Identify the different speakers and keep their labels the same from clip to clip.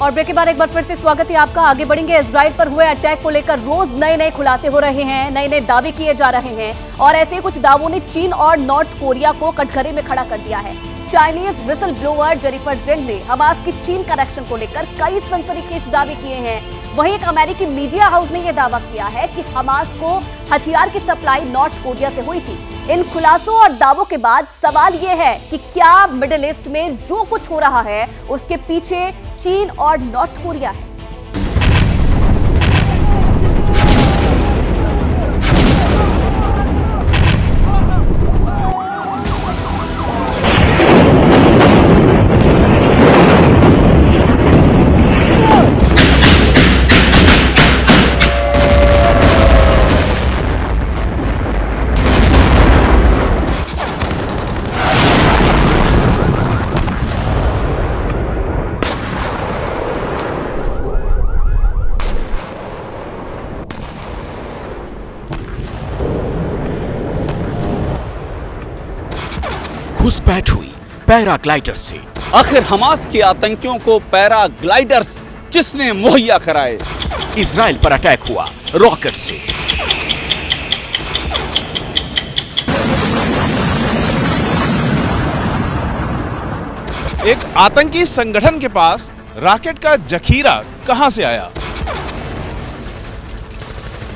Speaker 1: और ब्रेक के बाद एक बार फिर से स्वागत है आपका। आगे बढ़ेंगे। इजराइल पर हुए अटैक को लेकर रोज नए नए खुलासे हो रहे हैं, नए नए दावे किए जा रहे हैं और ऐसे कुछ दावों ने चीन और नॉर्थ कोरिया को कटघरे में खड़ा कर दिया है। चाइनीज विसल ब्लोअर जेनिफर जेंग ने हमास की चीन कनेक्शन को लेकर कई सनसनीखेज दावे किए हैं। वहीं एक अमेरिकी मीडिया हाउस ने यह दावा किया है कि हमास को हथियार की सप्लाई नॉर्थ कोरिया से हुई थी। इन खुलासों और दावों के बाद सवाल यह है कि क्या मिडिल ईस्ट में जो कुछ हो रहा है उसके पीछे चीन और नॉर्थ कोरिया है।
Speaker 2: घुसपैठ हुई पैराग्लाइडर से।
Speaker 3: आखिर हमास के आतंकियों को पैराग्लाइडर्स किसने मुहैया कराए?
Speaker 2: इजराइल पर अटैक हुआ रॉकेट से।
Speaker 4: एक आतंकी संगठन के पास रॉकेट का जखीरा कहां से आया?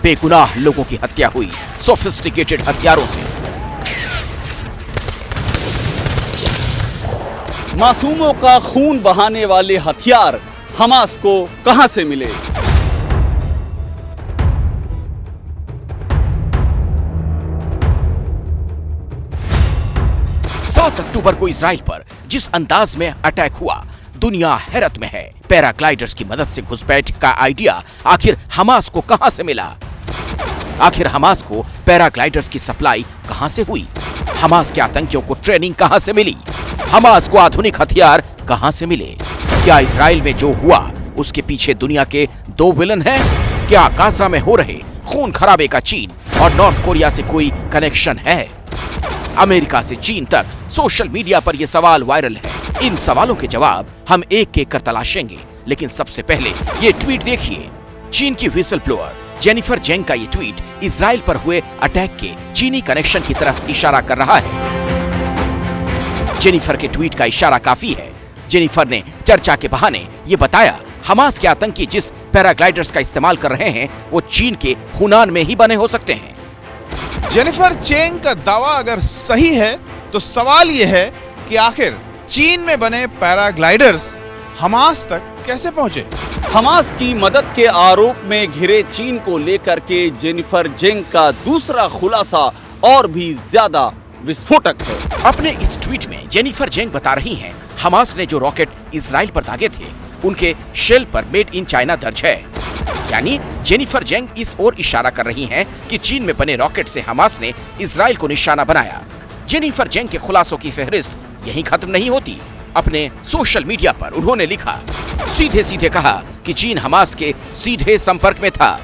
Speaker 2: बेगुनाह लोगों की हत्या हुई सोफिस्टिकेटेड हथियारों से।
Speaker 3: मासूमों का खून बहाने वाले हथियार हमास को कहां से मिले?
Speaker 2: सात अक्टूबर को इजराइल पर जिस अंदाज में अटैक हुआ, दुनिया हैरत में है। पैराग्लाइडर्स की मदद से घुसपैठ का आइडिया आखिर हमास को कहां से मिला? आखिर हमास को पैराग्लाइडर्स की सप्लाई कहां से हुई? हमास के आतंकियों को ट्रेनिंग कहां से मिली? हमास को आधुनिक हथियार कहां से मिले? क्या इजराइल में जो हुआ उसके पीछे दुनिया के दो विलन हैं? क्या गाजा में हो रहे खून खराबे का चीन और नॉर्थ कोरिया से कोई कनेक्शन है? अमेरिका से चीन तक सोशल मीडिया पर यह सवाल वायरल है। इन सवालों के जवाब हम एक एक कर तलाशेंगे, लेकिन सबसे पहले ये ट्वीट देखिए। चीन की विसल ब्लोअर जेनिफर जेंग का ये ट्वीट इजराइल पर हुए अटैक के चीनी कनेक्शन की तरफ इशारा कर रहा है। जेनिफर के ट्वीट का इशारा काफी है। जेनिफर ने चर्चा के बहाने ये बताया, हमास के आतंकी जिस पैराग्लाइडर्स का इस्तेमाल कर रहे हैं वो चीन के हुनान में ही बने हो सकते हैं।
Speaker 4: जेनिफर चेंग का दावा अगर सही है तो सवाल यह है कि आखिर चीन में बने पैराग्लाइडर्स हमास तक कैसे पहुंचे?
Speaker 3: हमास की मदद के आरोप में घिरे चीन को लेकर के जेनिफर जेंग का दूसरा खुलासा और भी ज्यादा विस्फोटक है।
Speaker 2: अपने इस ट्वीट में जेनिफर जेंग बता रही हैं, हमास ने जो रॉकेट इजराइल पर दागे थे उनके शेल पर मेड इन चाइना दर्ज है। यानी जेनिफर जेंग इस ओर इशारा कर रही हैं कि चीन में बने रॉकेट से हमास ने इजराइल को निशाना बनाया। जेनिफर जेंग के खुलासों की फहरिस्त यहीं खत्म नहीं होती। अपने सोशल मीडिया पर उन्होंने लिखा, सीधे सीधे कहा कि चीन हमास के सीधे संपर्क में था।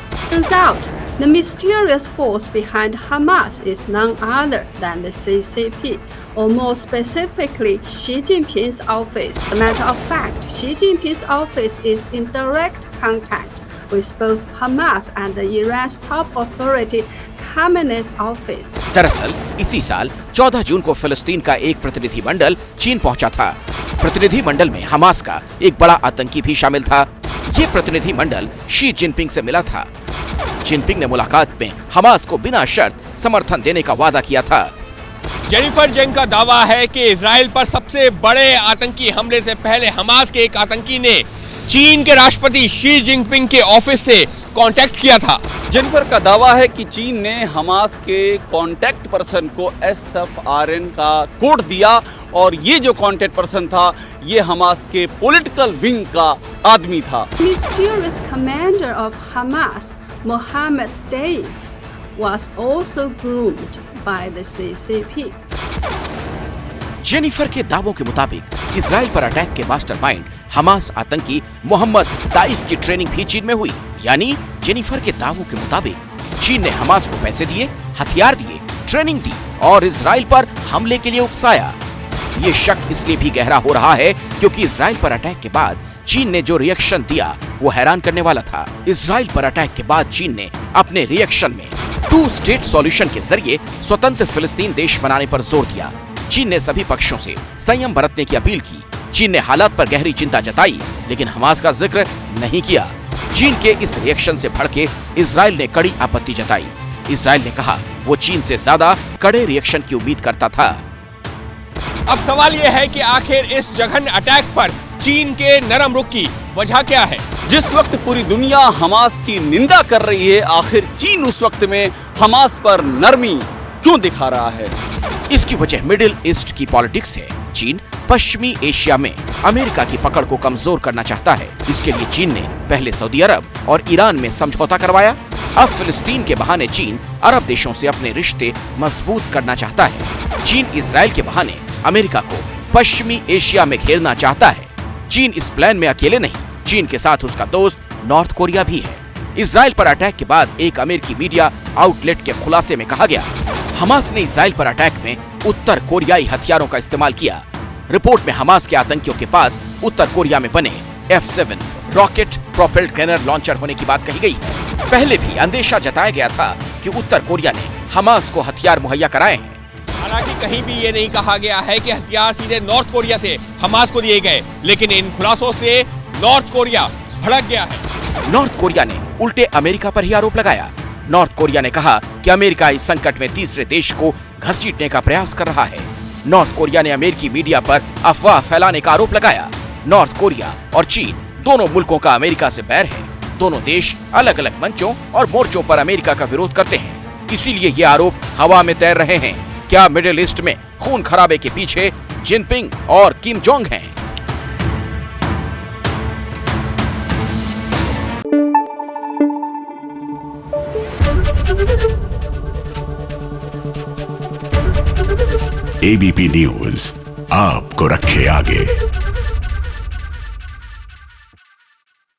Speaker 5: The mysterious force behind Hamas is none other than the CCP, or more specifically, Xi Jinping's office. As a matter of fact, Xi Jinping's office is in direct contact with both Hamas and Iran's top authority, Khamenei's office.
Speaker 2: दरअसल इसी साल 14 जून को फिलिस्तीन का एक प्रतिनिधि मंडल चीन पहुंचा था। प्रतिनिधि मंडल में हमास का एक बड़ा आतंकी भी शामिल था। ये प्रतिनिधि मंडल शी जिनपिंग से मिला था। जिनपिंग ने मुलाकात में हमास को बिना शर्त समर्थन देने का वादा किया था।
Speaker 6: जेनिफर जेंग का दावा है कि इजराइल पर सबसे बड़े आतंकी हमले से पहले हमास के एक आतंकी ने चीन के राष्ट्रपति शी जिनपिंग के ऑफिस से कांटेक्ट किया था।
Speaker 3: जेनिफर का दावा है कि चीन ने हमास के कांटेक्ट पर्सन को SFRN का कोड दिया और ये जो कांटेक्ट पर्सन था ये हमास के पॉलिटिकल विंग का आदमी था।
Speaker 5: Mysterious commander of Hamas, Mohammed Deif, was also groomed by the CCP.
Speaker 2: Jennifer के दावों के मुताबिक इजराइल पर अटैक के मास्टरमाइंड हमास आतंकी मोहम्मद दाइफ की ट्रेनिंग भी चीन में हुई। यानी जेनिफर के दावों के मुताबिक चीन ने हमास को पैसे दिए, हथियार दिए, ट्रेनिंग दी और इजराइल पर हमले के लिए उकसाया। ये शक इसलिए भी गहरा हो रहा है क्योंकि इजराइल पर अटैक के बाद चीन ने जो रिएक्शन दिया वो हैरान करने वाला था। इजराइल पर अटैक के बाद चीन ने अपने रिएक्शन में 2 स्टेट सॉल्यूशन के जरिए स्वतंत्र फिलिस्तीन देश बनाने पर जोर दिया। चीन ने सभी पक्षों से संयम बरतने की अपील की। चीन ने हालात पर गहरी चिंता जताई, लेकिन हमास का जिक्र नहीं किया। चीन के इस रिएक्शन से भड़के इजराइल ने कड़ी आपत्ति जताई। इजराइल ने कहा वो चीन से ज्यादा कड़े रिएक्शन की उम्मीद करता था।
Speaker 6: अब सवाल यह है कि आखिर इस जघन्य अटैक पर चीन के नरम रुख की वजह क्या है?
Speaker 3: जिस वक्त पूरी दुनिया हमास की निंदा कर रही है, आखिर चीन उस वक्त में हमास पर नरमी क्यों दिखा रहा है?
Speaker 2: इसकी वजह मिडिल ईस्ट की पॉलिटिक्स है। चीन पश्चिमी एशिया में अमेरिका की पकड़ को कमजोर करना चाहता है। इसके लिए चीन ने पहले सऊदी अरब और ईरान में समझौता करवाया। अब फिलिस्तीन के बहाने चीन अरब देशों से अपने रिश्ते मजबूत करना चाहता है। चीन इजराइल के बहाने अमेरिका को पश्चिमी एशिया में घेरना चाहता है। चीन इस प्लान में अकेले नहीं, चीन के साथ उसका दोस्त नॉर्थ कोरिया भी है। इजराइल पर अटैक के बाद एक अमेरिकी मीडिया आउटलेट के खुलासे में कहा गया, हमास ने इजराइल पर अटैक में उत्तर कोरियाई हथियारों का इस्तेमाल किया। रिपोर्ट में हमास के आतंकियों के पास उत्तर कोरिया में बने F7 rocket propelled grenade launcher होने की बात कही गई। पहले भी अंदेशा जताया गया था कि उत्तर कोरिया ने हमास को हथियार मुहैया कराए हैं।
Speaker 6: हालांकि कहीं भी ये नहीं कहा गया है कि हथियार सीधे नॉर्थ कोरिया से हमास को दिए गए, लेकिन इन खुलासों से नॉर्थ कोरिया भड़क गया है।
Speaker 2: नॉर्थ कोरिया ने उल्टे अमेरिका पर ही आरोप लगाया। नॉर्थ कोरिया ने कहा कि अमेरिका इस संकट में तीसरे देश को घसीटने का प्रयास कर रहा है। नॉर्थ कोरिया ने अमेरिकी मीडिया पर अफवाह फैलाने का आरोप लगाया। नॉर्थ कोरिया और चीन दोनों मुल्कों का अमेरिका से बैर है। दोनों देश अलग अलग मंचों और मोर्चों पर अमेरिका का विरोध करते हैं, इसीलिए ये आरोप हवा में तैर रहे हैं। क्या मिडिल ईस्ट में खून खराबे के पीछे जिनपिंग और किम जोंग हैं?
Speaker 7: एबीपी न्यूज आपको रखे आगे।